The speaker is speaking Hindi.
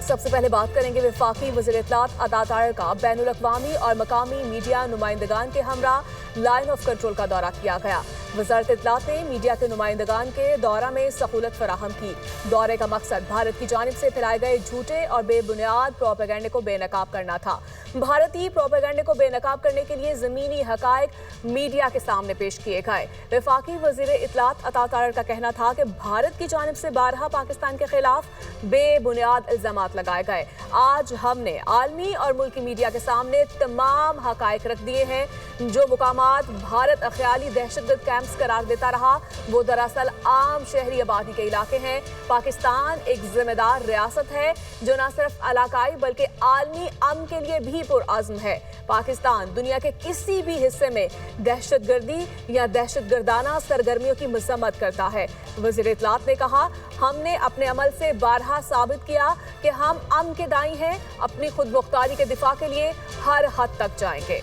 सबसे पहले बात करेंगे वफाकी वज़ीर इत्तलात अता ताहिर का बैनुल अक़वामी और मकामी मीडिया नुमाइंदगान के हमरा लाइन ऑफ कंट्रोल का दौरा किया गया। वज़ारत इत्तलात ने मीडिया के नुमाइंदगान के दौरा में सहूलत फराहम की। दौरे का मकसद भारत की जानिब से फैलाए गए झूठे और बेबुनियाद प्रोपेगेंडे को बेनकाब करना था। भारतीय प्रोपेगेंडे को बेनकाब करने के लिए ज़मीनी हक़ाइक़ मीडिया के सामने पेश किए गए। वफाकी वज़ीर इत्तलात अता ताहिर का कहना था कि भारत की जानिब से बारहा पाकिस्तान के खिलाफ बेबुनियाद इल्ज़ामात लगाए गए। आज हमने आलमी और मुल्की मीडिया के सामने तमाम हक़ाइक़ रख दिए हैं। जो मुकामात भारत अख़याली दहशतगर्द कैंप्स करार देता रहा वो दरअसल आम शहरी आबादी के इलाके हैं। पाकिस्तान एक जिम्मेदार रियासत है जो न सिर्फ इलाकाई बल्कि आलमी अमन के लिए भी पुरअज़्म है। पाकिस्तान दुनिया के किसी भी हिस्से में दहशतगर्दी या दहशतगर्दाना सरगर्मियों की मज़म्मत करता है। वज़ीर इत्तलात ने कहा, हमने अपने अमल से बारहा साबित किया कि हम अमन के दाई हैं। अपनी खुद मुख्तारी के दिफा के लिए हर हद तक जाएंगे।